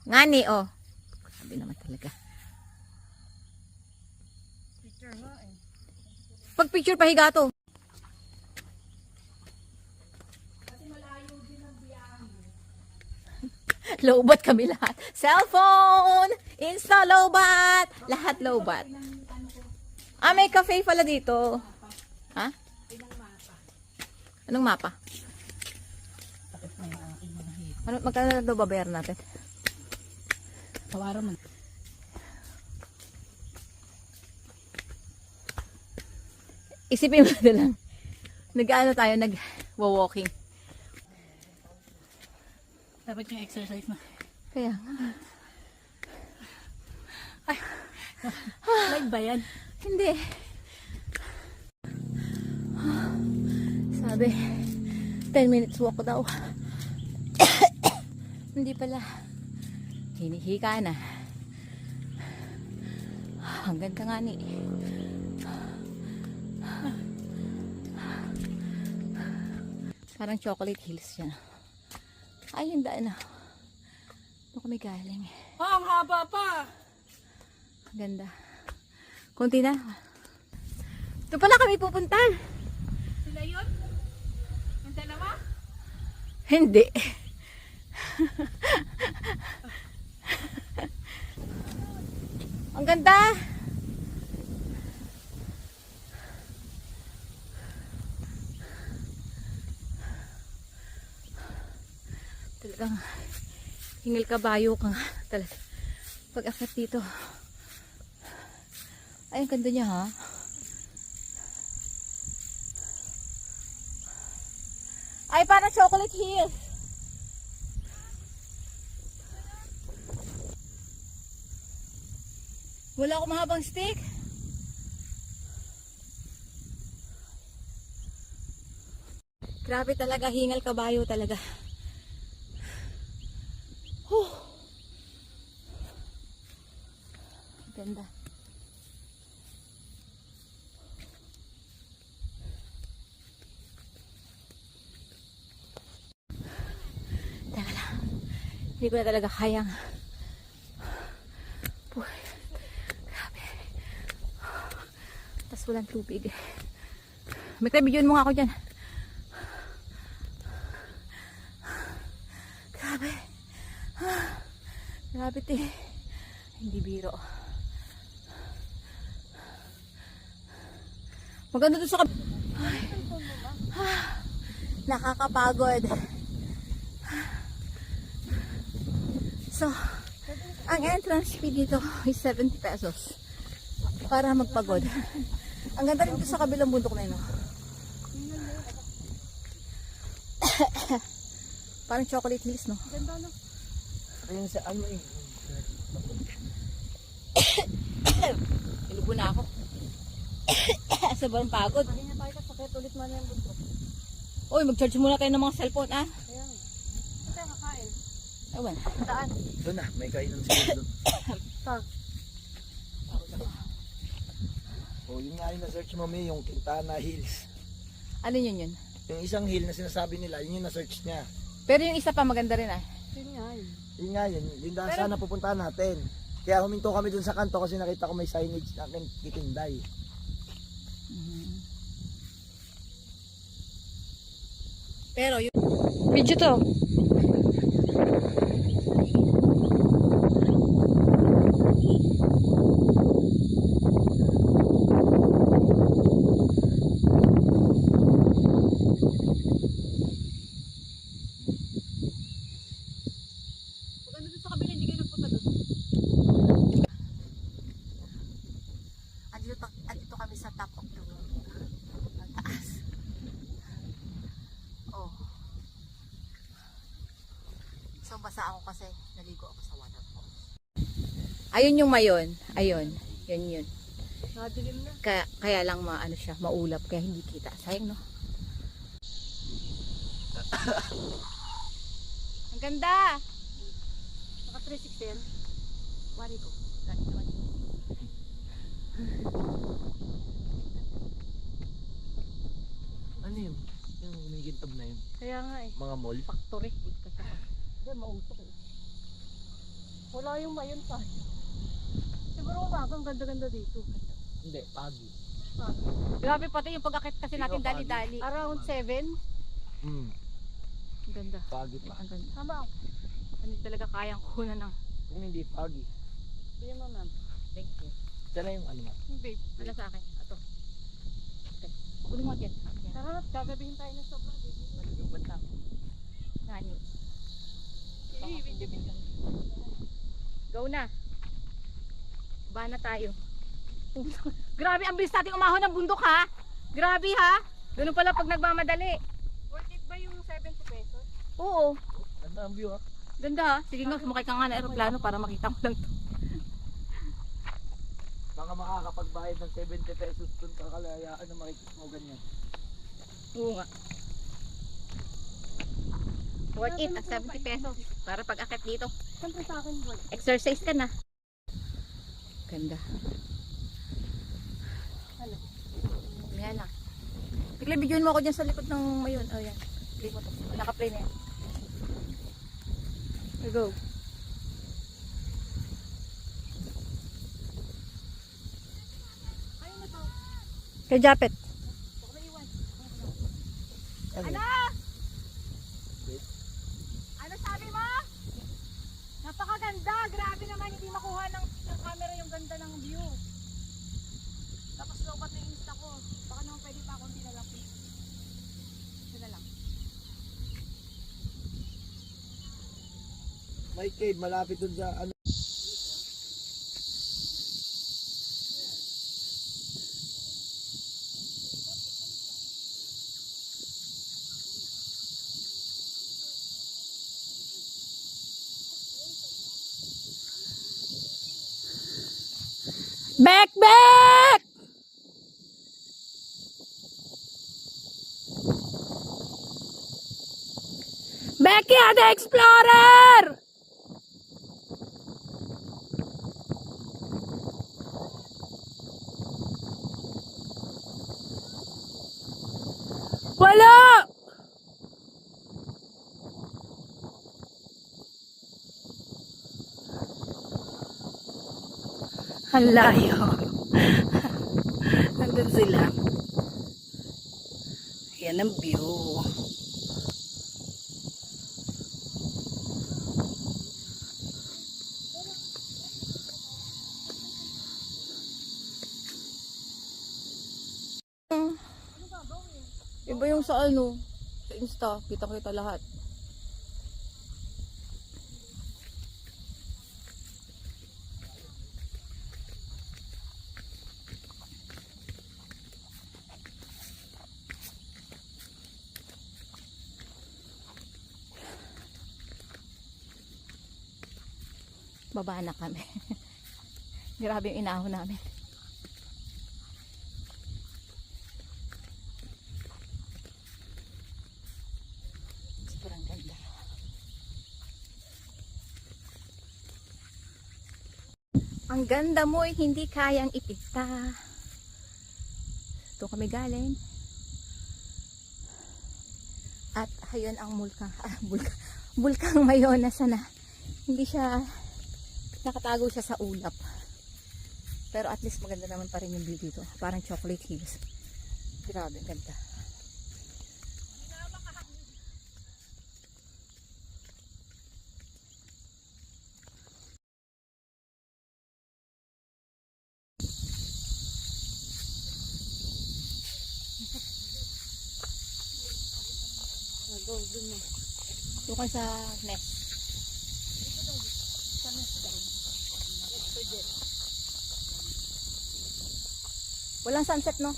Ngani, oh. Sabi naman talaga. Picture nga eh. Pag picture pahiga to. Lowbat kami lahat. Cellphone! Insta lowbat! Lahat lowbat. Ah, may cafe pala dito. Ha? Anong mapa? Ano, magkano na daw babayaran natin? Tawaran man. Isipin mo na lang. Nag-ano tayo, nag-walking. Dapat yung exercise na. Kaya nga. Live ba yan? Hindi. Sabi, 10 minutes walk daw. Hindi pala. Hinihika na. Ang ganda nga ni. Parang chocolate hills siya. Ay, yung daan na. Doon kami galing. Ah, ang haba pa! Ang ganda. Kunti na. Doon pala kami pupunta. Sila yun? Yung dalawa? Hindi. Ang ganda. Talagang hingal kabayo ka nga talaga. Pag akyat dito. Ay, ang ganda niya ha. Ay, parang chocolate hills. Wala akong mahabang stick. Grabe talaga, hingal kabayo talaga. Huh. Ganda. Teka lang. Hindi ko na talaga kayang. Grabe. Tapos walang tubig. May bigyan mo nga ako dyan. Grabe. Grabe te. Hindi biro. Maganda doon sa nakakapagod. So, ang entrance fee dito is 70 pesos para magpagod. Ang ganda rin dito sa kabilang bundok na yun. Parang chocolate hills, no? Ganda no? Ayun sa ano eh. Ilubo na ako. Sobrang pagod. Hindi na tayo sakit ulit man yung bundok. Uy, mag-charge muna kayo ng mga cellphone, ah. Kaya nga. Ito yung kakain. Ewan. Daan. Doon na, may kainan sila doon. Ta. O yun nga yung na-search mo May, yung Quintana Hills. Ano yun? Yung isang hill na sinasabi nila, yun yung na-search niya. Pero yung isa pa maganda rin, ah. Yun nga yun. Yun nga yun, yun dahil sana pupuntahan natin. Kaya huminto kami dun sa kanto kasi nakita ko may signage na aking titinday. Pero yung video to. Maganda doon sa kabila, hindi kayo nagpunta doon. Andito kami sa top of the world. Ang taas. Oh. So basa ako kasi naligo ako sa waterfall. Ayun yung mayon. Ayun. Yun. Nakadilim na. Kaya lang maano siya, maulap kaya hindi kita. Sayang no. Ang ganda. Naka 360 yan. Wari ko. Dati naman. Ano yun? Yung umigintab na yun. Kaya nga eh. Mga mall. Factory. Hindi, mausok eh. Wala yung mayon pa. Siguro umagang ganda-ganda dito. Hindi, pagi. Grabe pati yung pag-akit kasi natin Ikaw, dali-dali. Around 7. Hmm, Ang ganda. pagi pa. Ang ganda. Tama. Hindi talaga kayang kunan ng... Kung hindi pagi. Bigyan mo ma'am. Thank you. Sana yung ano ma. Babe, ano sa akin? Ito. Okay. Kunin mo yan. Tara, gagabihin tayo ng sobra. Malulubat lang. Nani. Go na. Ba na tayo. Grabe, ang bilis natin umahon ng bundok ha. Grabe ha. Ganun pala pag nagmamadali. Worth it ba yung 70 pesos? Oo. Ganda ang view ha. Ganda ha. Sige nga, sumakay ka nga ng aeroplano para makita mo lang to. Baka makakapagbayad ng 70 pesos dun kakalayaan na makikita mo ganyan. Oo nga. Worth it, 70 pesos. Para pag akit dito. Siyempre sa akin worth it. Exercise ka na. Ganda. Ano? Yan lang. Bigla bigyan mo ako dyan sa likod ng mayon. Oh yan. Play mo to. Naka-play na yan. Here go. Ayun na to. Kay Japet. Baka may iwan. Ano? Ano sabi mo? Napakaganda. Grabe naman. Hindi makuha ng camera yung ganda ng view. Tapos lobat na yung insta ko. Baka naman pwede pa akong tinalapin. Ito na lang. May cave malapit dun sa ano. Back, back! Becky the Explorer! Wala! Ang layo. Nandun sila. Yan ang view. Iba yung sa ano, sa Insta, kita-kita lahat. Baba na kami. Grabe yung inahon namin. Sobrang ganda. Ang ganda mo ay hindi kayang ipikta. Doon kami galing. At ayun ang bulkang Mayona sana. Hindi siya nakatago siya sa ulap. Pero at least maganda naman pa rin yung view dito. Parang chocolate hills. Grabe, ang ganda. Golden na. Doon ka sa nest. Walang sunset, no?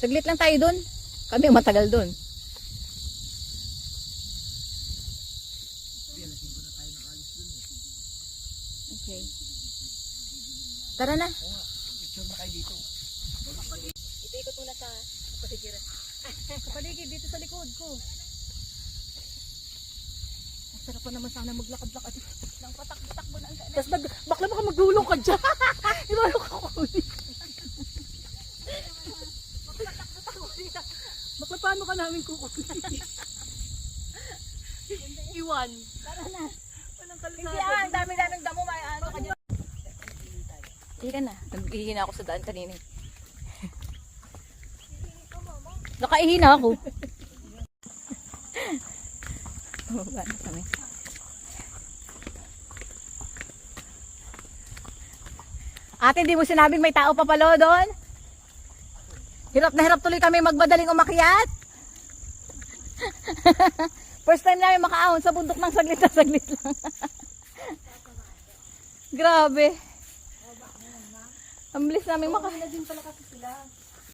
Saglit lang tayo dun. Kami matagal dun. Okay. Tara na. Picture na kayo dito. Ito-ikot muna sa kapaligiran. Sa paligid dito sa likod ko. Ang sarap pa naman sana maglakad-lakad. Nang patak-takbo na ang gana. Tapos bakla baka magulong ka dyan. Ibalok ako. Patak-takbo dito. ka namin kukunin. Iwan. Tara na. Walang Hindi kalsada. ang dami-daming damo. May ano ka dyan. Hindi na. Nag-ihi na ako sa daan kanina. Nakaihi na ako. Baba na kami. Ate, di mo sinabing may tao pa pala doon? Hirap na hirap tuloy kami magbadaling umakyat. First time namin makaahon sa bundok ng saglit na saglit lang. Grabe. Ang bilis namin Uwi na din pala kasi sila.